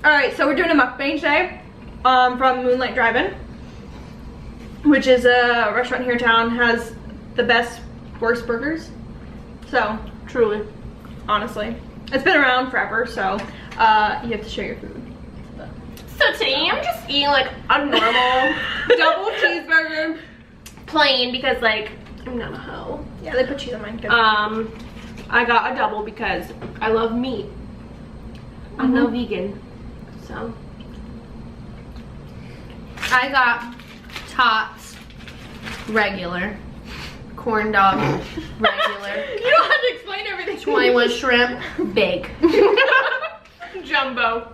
Alright, so we're doing a mukbang today from Moonlight Drive-In, which is a restaurant here in town, has the best, worst burgers. So, truly, honestly. It's been around forever, so you have to share your food. So today I'm just eating like a normal double cheeseburger, plain, because like I'm not a hoe. Yeah, they put cheese on mine. Good. I got a double because I love meat. I'm no vegan, so I got tots regular, corn dog regular. You don't have to explain everything. 21 shrimp big, jumbo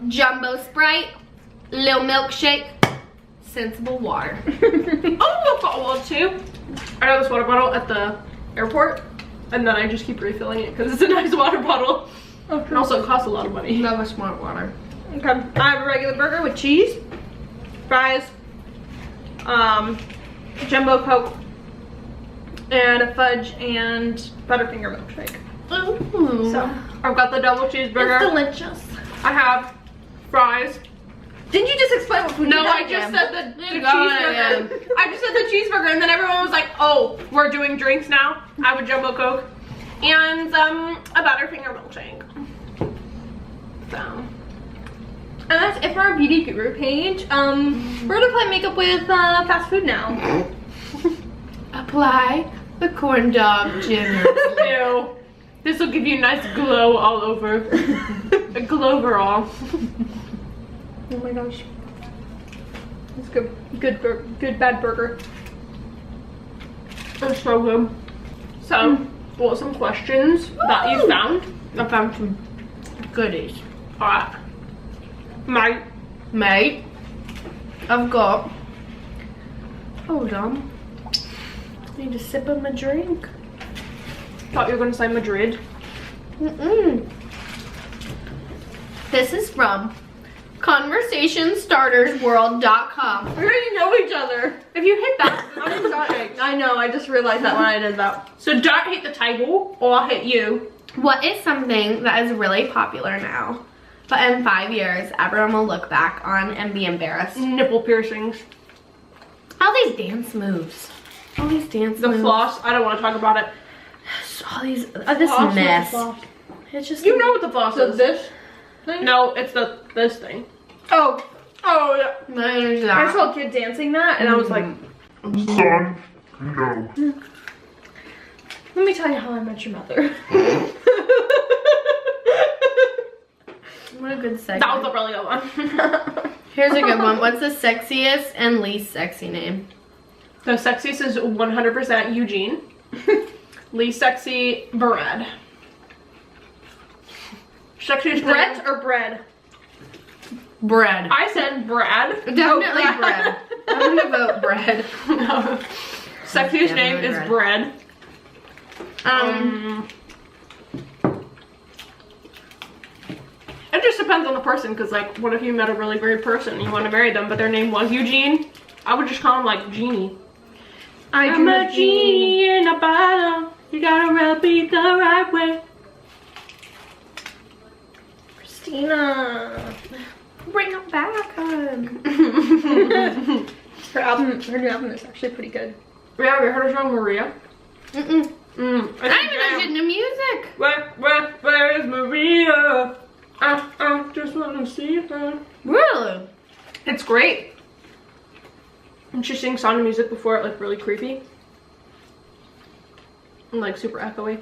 Sprite, little milkshake, sensible water. Oh, I've got one too. I got this water bottle at the airport, and then I just keep refilling it because it's a nice water bottle. Okay. And also, it costs a lot of money. Love a smart water. Okay, I have a regular burger with cheese, fries, jumbo Coke, and a fudge and Butterfinger milkshake. Ooh. So, I've got the double cheeseburger. It's delicious. I have fries. Didn't you just explain what food you No, had I just again? said the cheeseburger. I just said the cheeseburger, and then everyone was like, "Oh, we're doing drinks now." I have a jumbo Coke and a Butterfinger milkshake. So, and that's it for our beauty guru page. We're gonna play makeup with fast food now. Apply the corn dog generously. Ew. This will give you a nice glow all over. A glow-overall. Oh my gosh. It's good. Good bad burger. It's so good. So, what are some questions that you found? I found some goodies. Alright. Mate, I've got, hold on, I need a sip of my drink. Thought you were gonna say Madrid. This is from conversationstartersworld.com. We already know each other. If you hit that, I'm sorry. I know, I just realized that when I did that. So don't hit the table, or I'll hit you. What is something that is really popular now, but in 5 years, everyone will look back on and be embarrassed? Nipple piercings. All these dance moves. All these dance The moves. floss, I don't want to talk about it. All these, this Floss, mess. floss. It's just, You know what the floss is. This thing? No, it's this thing. Oh, Oh, yeah. there's I that. saw a kid dancing that, and I was like, Son, no. let me tell you how I met your mother. What a good segment. That was a really good one. Here's a good one. What's the sexiest and least sexy name? The sexiest is 100% Eugene. Least sexy, Brad. Sexiest Brett or bread? Bread. I said Brad. Definitely bread. I'm gonna vote bread. No. Sexiest name is Definitely bread. It just depends on the person, because like, what if you met a really great person and you want to marry them, but their name was Eugene? I would just call him like Genie. I'm a genie in a bottle. You gotta rub it the right way. Christina. Bring it back. Her new album is actually pretty good. Yeah, have you heard her song Maria? I even listen to music. Where is Maria? I just wanna see her. Really? It's great. And she sings Sound of Music before it, like really creepy. And like super echoey.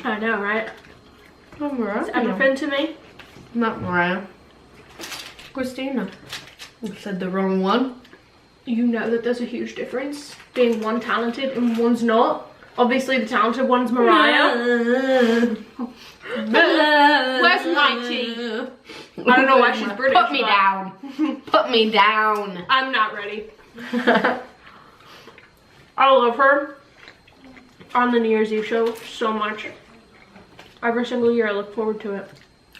I know, right? It's everything to me. Not Mariah. Christina. You said the wrong one. You know that there's a huge difference being one talented and one's not. Obviously the talented one's Mariah. Where's my tea? I don't know why she's British. Put me down. Put me down. I'm not ready. I love her on the New Year's Eve show so much. Every single year I look forward to it.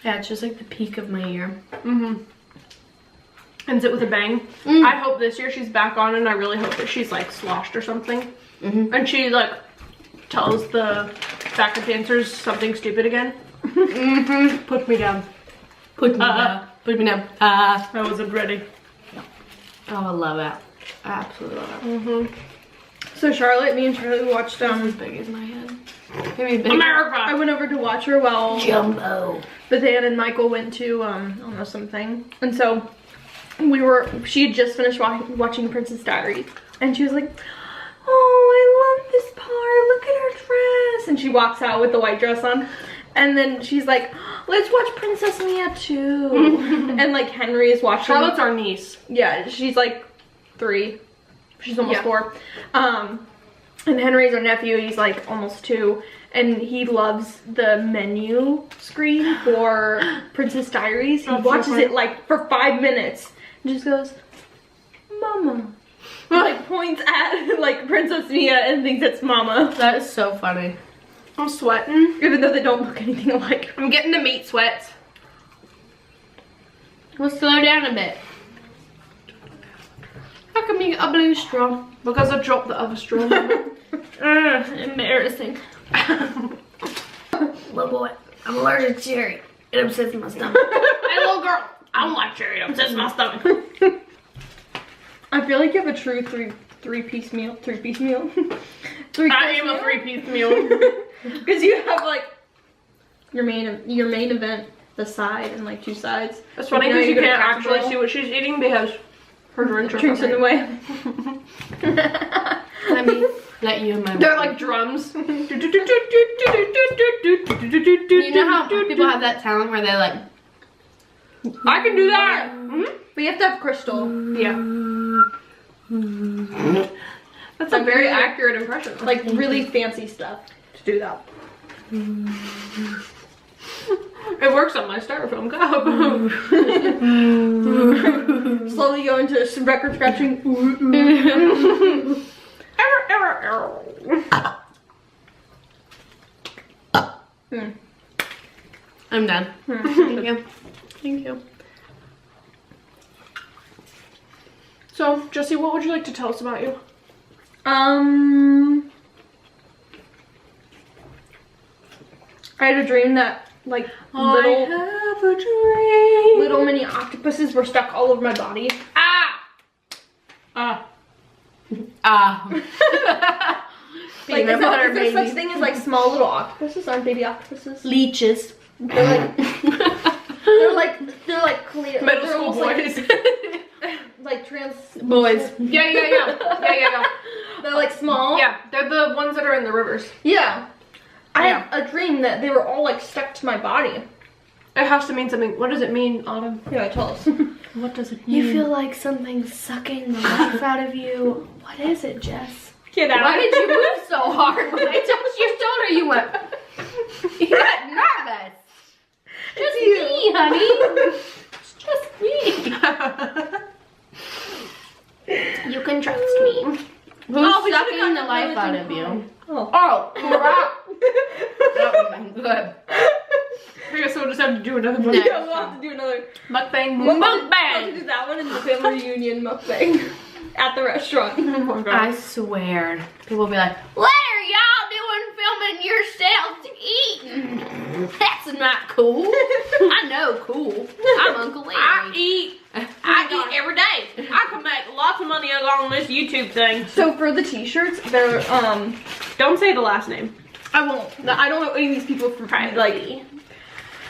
Yeah, it's just like the peak of my year. Ends it with a bang. I hope this year she's back on, and I really hope that she's like sloshed or something. And she like tells the backup dancers something stupid again. Put me down. Put me down. Put me down. I wasn't ready. Oh, I love that. I absolutely love it. So Charlotte, me and Charlotte watched As big as my head. Maybe big. America. I went over to watch her while Jumbo. Bethan and Michael went to I don't know, something. And so she had just finished watching Princess Diaries, and she was like, oh, I love this part, look at her dress. And she walks out with the white dress on, and then she's like, let's watch Princess Mia too. And like Henry is watching. Charlotte's our niece. Yeah, she's like 3. She's almost 4. And Henry's our nephew, he's like almost 2. And he loves the menu screen for Princess Diaries. He watches it like for 5 minutes and just goes, Mama. Like points at like Princess Mia and thinks it's Mama. That is so funny. I'm sweating. Even though they don't look anything alike. I'm getting the meat sweats. We'll slow down a bit. How come you got a blue straw? Because I dropped the other straw. Embarrassing. Little boy, I'm allergic to cherry. It upsets my stomach. Hey, little girl, I don't like cherry. It upsets my stomach. I feel like you have a true three-piece meal. 3-piece meal. I am a 3-piece meal. Because you have like your main event, the side, and like 2 sides. That's funny because you can't actually see what she's eating because her drinks in the way. Let me let you in my They're like drums. You know how people have that talent where they like, I can do that. But you have to have crystal. Yeah. That's a very accurate impression. Like really fancy stuff to do that. It works on my styrofoam cup. Slowly go into some record scratching. I'm done. Thank you. Thank you. So, Jessie, what would you like to tell us about you? I had a dream that like little mini octopuses were stuck all over my body. Like, Peanut butter is there such baby. thing as like small little octopuses? Aren't baby octopuses? Leeches. They're like clear. Middle they're school almost boys. like trans Boys. Yeah. They're like small. Yeah, they're the ones that are in the rivers. Yeah. I had a dream that they were all like stuck to my body. It has to mean something. What does it mean, Autumn? Yeah, tell us. What does it mean? You feel like something's sucking the life out of you. What is it, Jess? Get out. Why did you move so hard? When I touched your shoulder, you went. You got nervous. Just me, honey. It's just me. You can trust me. Who's sucking the life out of you? Oh. Crap. That would have been good. I guess we'll just have to do another one. No. Yeah, we'll have to do another Mukbang. We'll have to Mukbang. do that one in the family reunion mukbang at the restaurant. Oh my god. I swear. People will be like, what are y'all doing filming yourselves eating? That's not cool. I know cool. I'm Uncle Larry. I eat every day. I can make lots of money on this YouTube thing. So for the t-shirts, they're Don't say the last name. I won't. I don't know any of these people from like.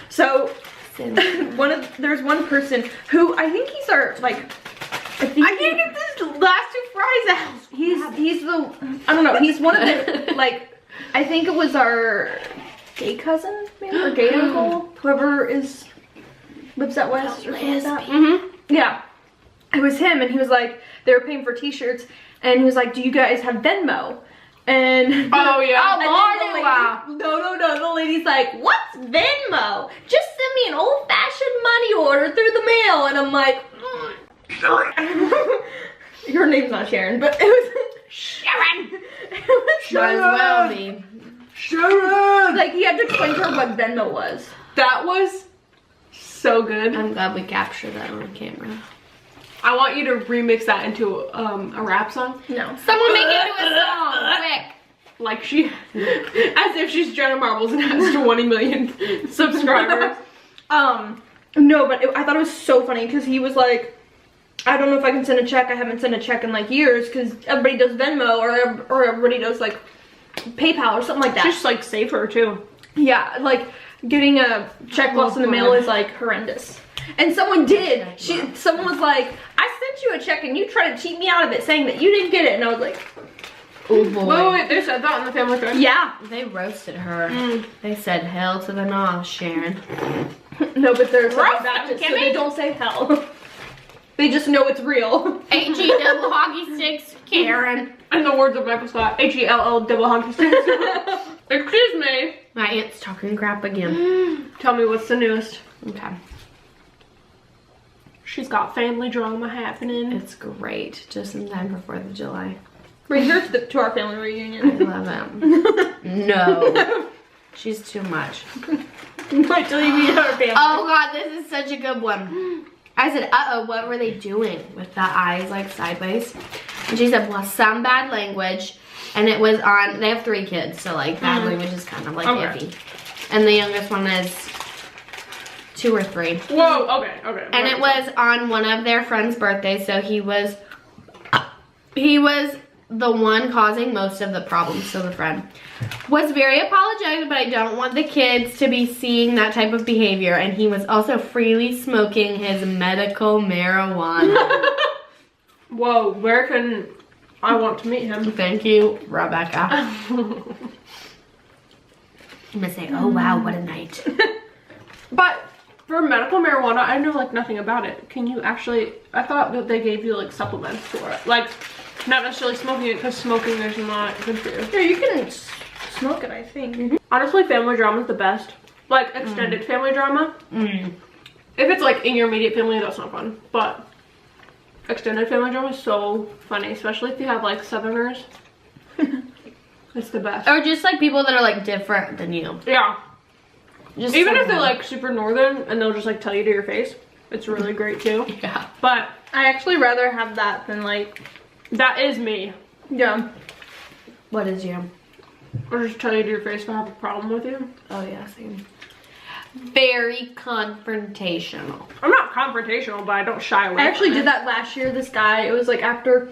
So there's one person who I think he's our like. I can't get this last 2 fries out. He's the I don't know. He's one of the like. I think it was our gay cousin, maybe, or gay uncle, whoever lives out west or something like that. Yeah, it was him, and he was like, they were paying for t-shirts, and he was like, do you guys have Venmo? And Oh yeah. No, the lady's like, what's Venmo? Just send me an old-fashioned money order through the mail. And I'm like, your name's not Sharon, but it was Sharon. It was Might as well be. Sharon. like he had to explain to her what Venmo was. That was so good. I'm glad we captured that on camera. I want you to remix that into a rap song. No. Someone make it into a song, quick. Like as if she's Jenna Marbles and has 20 million subscribers. No, but I thought it was so funny because he was like, I don't know if I can send a check. I haven't sent a check in like years because everybody does Venmo or everybody does like PayPal or something like that. It's just like safer too. Yeah, like getting a check lost in the mail is like horrendous. And someone did. Someone was like, I sent you a check and you tried to cheat me out of it saying that you didn't get it. And I was like, Oh boy. Wait, they said that on the family thread? yeah. They roasted her. They said hell to the no, Sharon. No, but they're Roast Baptist, them, so they Kimmy. don't say hell. They just know it's real. AG double hockey sticks, Karen. In the words of Michael Scott, H-E-L-L double hockey sticks. Excuse me. My aunt's talking crap again. Tell me what's the newest. Okay. She's got family drama happening. It's great. Just in time for 4th of July. Bring her to our family I reunion. love him. No. She's too much. Wait till you meet our family. Oh god, this is such a good one. I said, uh-oh, what were they doing with the eyes like sideways? And she said, well, some bad language. And it was on, they have 3 kids, so like bad language is kind of like iffy. And the youngest one is 2 or 3. Whoa, okay. And it was on one of their friends' birthdays, so he was the one causing most of the problems. So the friend was very apologetic, but I don't want the kids to be seeing that type of behavior. And he was also freely smoking his medical marijuana. Whoa, where can I want to meet him? Thank you, Rebecca. I'm gonna say, oh wow, what a night. But for medical marijuana, I know like nothing about it. Can you actually, I thought that they gave you like supplements for it. Like, not necessarily smoking it, because smoking is not good for you. Yeah, you can smoke it, I think. Honestly, family drama is the best. Like, extended family drama. If it's like in your immediate family, that's not fun. But extended family drama is so funny, especially if you have like Southerners. It's the best. Or just like people that are like different than you. Yeah. Just Even if they're someone. like super northern and they'll just like tell you to your face. It's really great too. Yeah. But I actually rather have that than like, that is me. yeah. What is you? Or just tell you to your face if I have a problem with you. Oh yeah, same. Very confrontational. I'm not confrontational, but I don't shy away. I actually from did it. that last year. This guy, it was like after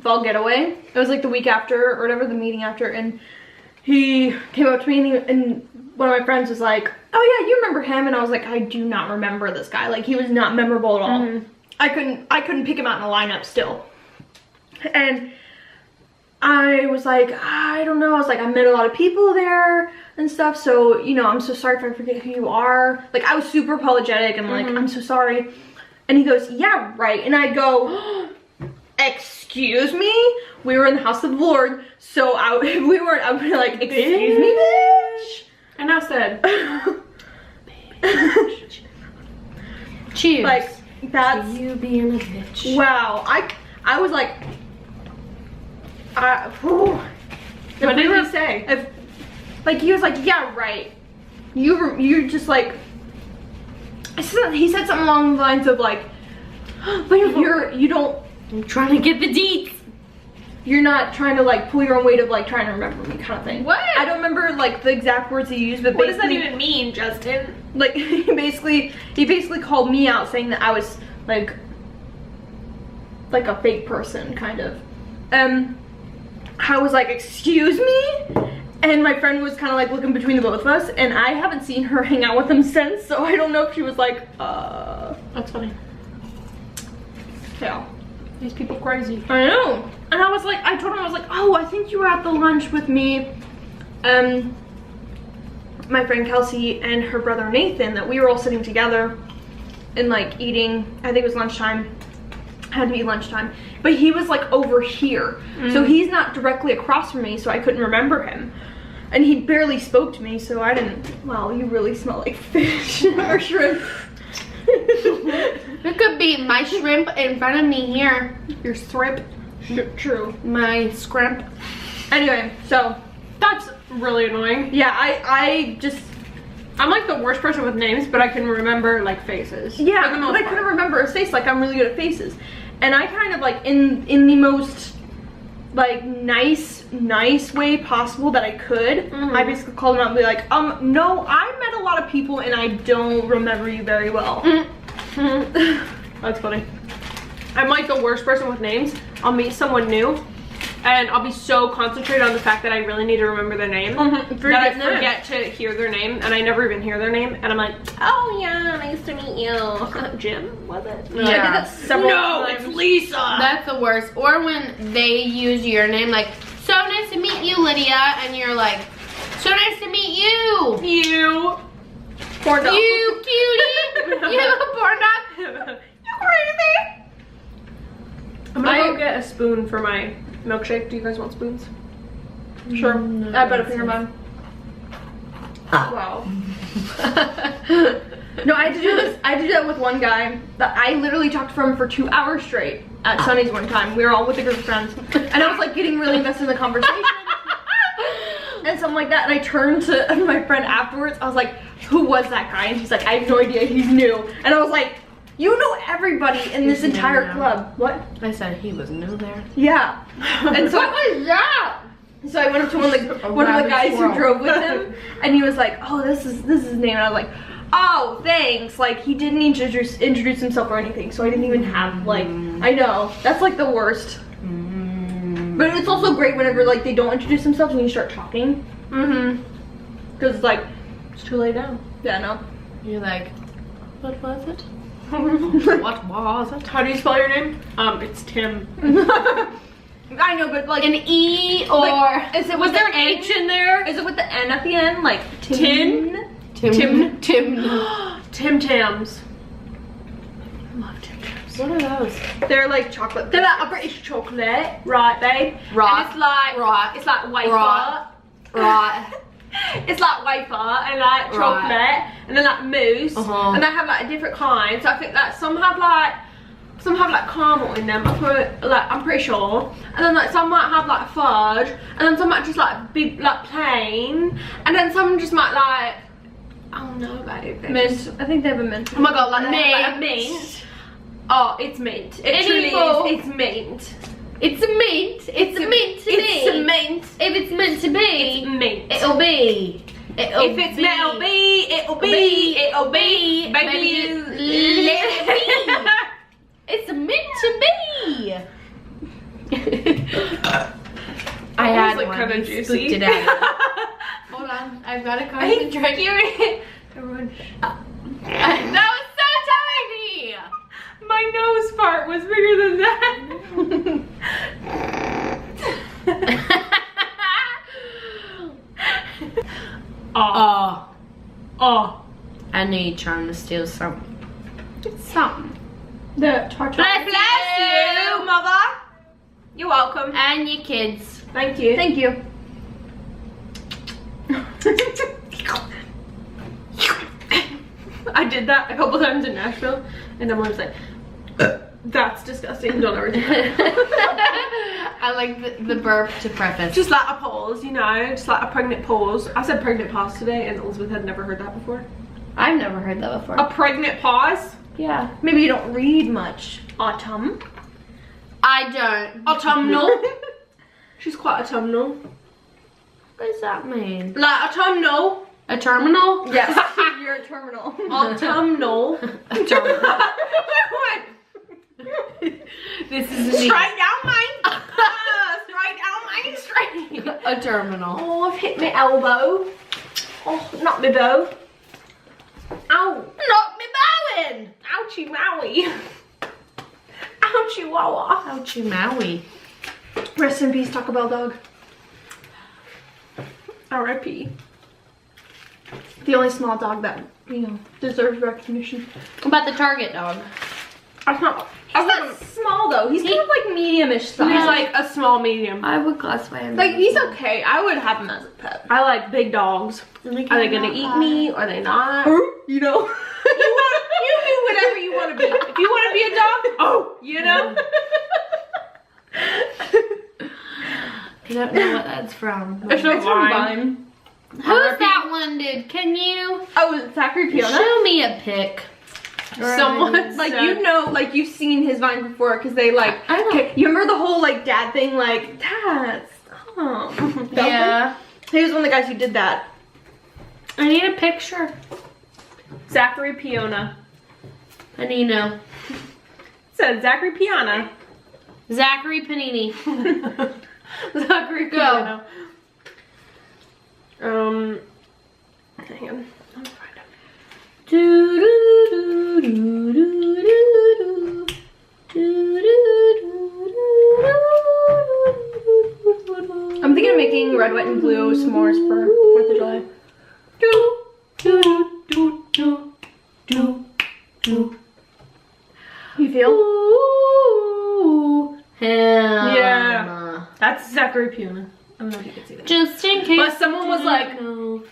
Fall Getaway. It was like the week after or whatever, the meeting after, and he came up to me and one of my friends was like, oh yeah, you remember him? And I was like, I do not remember this guy. Like, he was not memorable at all. I couldn't pick him out in a lineup still. And I was like, I don't know. I was like, I met a lot of people there and stuff. So, you know, I'm so sorry if I forget who you are. Like, I was super apologetic and like, I'm so sorry. And he goes, yeah, right. And I go, excuse me? We were in the house of the Lord. So I would be like, excuse me, bitch? And I said, Cheers. Like, that's, you being a bitch. wow. I was like, what did he say? Like, he was like, yeah, right. You're just like, he said something along the lines of like, but you don't, I'm trying to get the deets. you're not trying to like pull your own weight of like trying to remember me kind of thing. What? I don't remember like the exact words he used, but What does that basically, even mean, Justin? like, he basically called me out saying that I was like a fake person, kind of. I was like, excuse me? And my friend was kind of like looking between the both of us, and I haven't seen her hang out with him since, so I don't know if she was like, That's funny. yeah. These people crazy. I know. And I was like, I told him, I was like, oh, I think you were at the lunch with me, my friend Kelsey and her brother Nathan, that we were all sitting together and like eating, I think it was lunchtime. Had to be lunchtime, but he was like over here, so he's not directly across from me, so I couldn't remember him, and he barely spoke to me, so I didn't. Wow, you really smell like fish or shrimp. It could be my shrimp in front of me here. Your shrimp. True. My scrimp. Anyway, so That's really annoying. yeah, I just, I'm like the worst person with names, but I can remember like faces. yeah, For the most but I part. couldn't remember his face. Like, I'm really good at faces, and I kind of like in the most like nice way possible that I could. I basically called him out and be like, no, I met a lot of people and I don't remember you very well. That's funny. I'm like the worst person with names. I'll meet someone new and I'll be so concentrated on the fact that I really need to remember their name that I forget to hear their name, and I never even hear their name, and I'm like, oh yeah, nice to meet you. Jim, was it? Yeah. I did that several times. It's Lisa. That's the worst. Or when they use your name, like, so nice to meet you, Lydia, and you're like, so nice to meet you. You. Corn dog. You cutie. You corn dog. You crazy. I'm gonna go get a spoon for my milkshake. Do you guys want spoons? Sure. No, I bet a finger bun. Wow. No, I had to do this. I did that with one guy that I literally talked to him for 2 hours straight at Sunny's one time. We were all with a group of friends, and I was like getting really invested in the conversation and something like that. And I turned to my friend afterwards. I was like, "Who was that guy?" And he's like, "I have no idea. He's new." And I was like, "You know everybody in this entire club." What? I said he was new there. Yeah. And so What was that? So I went up to one of the guys who drove with him, and he was like, "Oh, this is his name." And I was like, "Oh, thanks." Like, he didn't introduce himself or anything, so I didn't even have like. I know, that's like the worst. But it's also great whenever like they don't introduce themselves and you start talking. Because like It's too late now. yeah, no. You're like, what was it? What was it? How do you spell your name? It's Tim. I know, but like An E or like, is it Was with there the N? H in there? Is it with the N at the end? Like Tin? Tim. Tim Tams. Love Tim Tams. What are those? They're like chocolate. They're like a British chocolate, right, babe? Right. And it's like it's like wafer. Right. It's like wafer and like chocolate and then like mousse and they have like different kinds. So I think that some have like caramel in them. I'm pretty sure. And then like some might have like fudge, and then some might just like be like plain, and then some just might like I don't know about it. Mint. I think they have a mint. Oh my god, like Mint. a mint. Oh, it's mint. It truly is. It's mint. It's a mint. It's a mint to It's a be. mint. If it's meant to be, It's mint. it'll be. If it's meant to be, it'll be. It'll be. Baby, Let it be. It's meant to be. I had like one. kind of You juicy. spooked it out. Hold on, I've got to concentrate. Everyone. That was so tiny. My nose part was bigger than that. Oh. I knew you trying to steal something. Something. The tartar. Bless you, mother. You're welcome. And your kids. Thank you. Thank you. I did that a couple times in Nashville, and Emily was like, "That's disgusting. Don't ever do that." I like the burp to preface. Just like a pause, you know, just like a pregnant pause. I said pregnant pause today, and Elizabeth had never heard that before. I've never heard that before. A pregnant pause? Yeah. Maybe you don't read much. Autumn. I don't. Autumnal. She's quite autumnal. What does that mean? Like autumnal. A terminal? Yes. You're a terminal. Autumnal. A terminal. This is straight down mine. Straight down Main Street. A terminal. Oh, I've hit my elbow. Oh, not my bow. Ow. Not me bowing. Ouchie wowie. Ouchie wawa. Ouchie Maui. Rest in peace, Taco Bell dog. R.I.P. The only small dog that, you know, deserves recognition. What about the Target dog? That's not. He's not small though. He's kind of like medium-ish size. He's like a small medium. I would classify him. Like, he's okay. I would have him as a pet. I like big dogs. Are they gonna eat me? Or are they not? You know? You do whatever you want to be. If you want to be a dog, oh, you know. I don't know what that's from. It's not It's from mine. Vine. Who's that one, dude? Can you Oh, Zachary Piona? show me a pic Someone Like, you know, like, you've seen his Vine before, because they, like, I know. okay, you remember the whole, like, dad thing, like, Dad, stop. Yeah. He was one of the guys who did that. I need a picture. Zachary Piona. I need to know. Said Zachary Piana. Zachary Panini. Zachary Go. Piona. Hang on. I'm find him. I'm thinking of making red, white, and blue s'mores for 4th of July. You feel? Ooh, hell Yeah. nah. That's Zachary Piona. I don't know if you can see that. Just in case. But someone was like, someone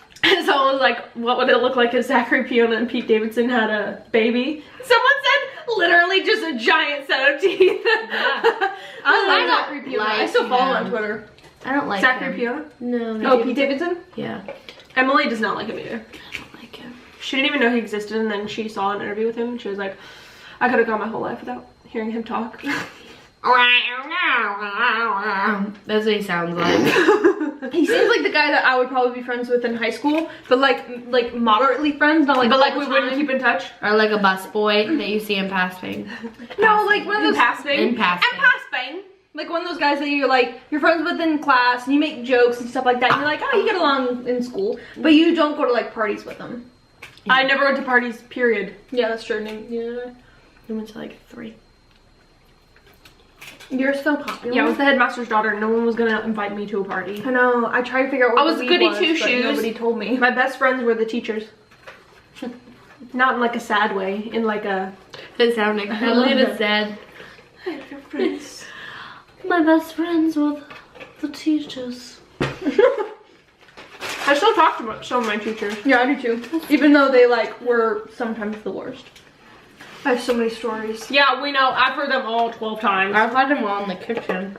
was like, what would it look like if Zachary Piona and Pete Davidson had a baby? Someone said literally just a giant set of teeth. I I love Zachary don't Piona. I like still follow him on him. Twitter. I don't like Zachary him. Piona? No. Oh, Pete Davidson? Yeah. Emily does not like him either. I don't like him. She didn't even know he existed, and then she saw an interview with him, and she was like, I could have gone my whole life without hearing him talk. That's what he sounds like. He seems like the guy that I would probably be friends with in high school, but like moderately friends, not like But like all we the wouldn't time. keep in touch. Or like a bus boy that you see in passing. No, like one of those Passing. In passing. And passing. like one of those guys that you're like you're friends with in class and you make jokes and stuff like that. And you're like, oh, you get along in school, but you don't go to like parties with them. I never went to parties, period. Yeah, that's true. Yeah, We went to like 3. you're so popular. Yeah, I was the headmaster's daughter. No one was gonna invite me to a party. I know. I tried to figure out what I was the goody weed two but shoes. Nobody told me. My best friends were the teachers. Not in like a sad way, in like a... It sounded love a little that. sad. friends. My best friends were the teachers. I still talk to some of my teachers. Yeah, I do too. Even though they like were sometimes the worst. I have so many stories. Yeah, we know. I've heard them all 12 times. I've had them all in the kitchen.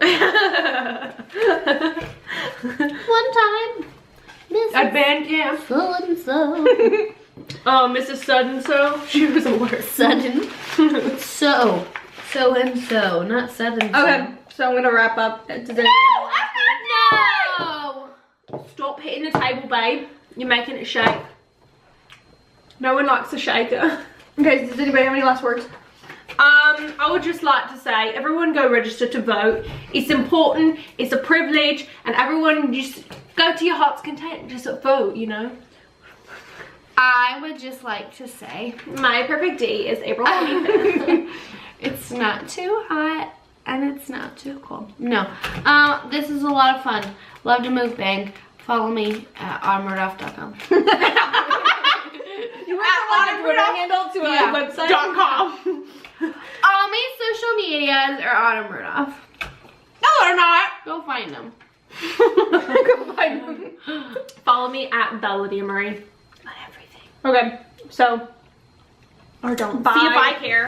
One time, At band camp. so and so. Oh, Mrs. Sudden-so. She was the worst. Sudden. So and so, not sudden. Okay, so I'm gonna wrap up. Does anyone- No! Stop hitting the table, babe. You're making it shake. No one likes a shaker. Okay, does anybody have any last words? I would just like to say, everyone go register to vote. It's important, it's a privilege, and everyone just go to your heart's content, just vote, you know? I would just like to say, My perfect day is April 25th. it's not too hot and it's not too cold. No, this is a lot of fun. Love to mukbang. Follow me at autumnrudolph.com. You went from like a Twitter handle to a website. .com. All my social medias are Autumn Rudolph. No, they're not. Go find them. Go find them. Follow me at the Lydia Marie. On everything. Okay, so or don't. See if I care.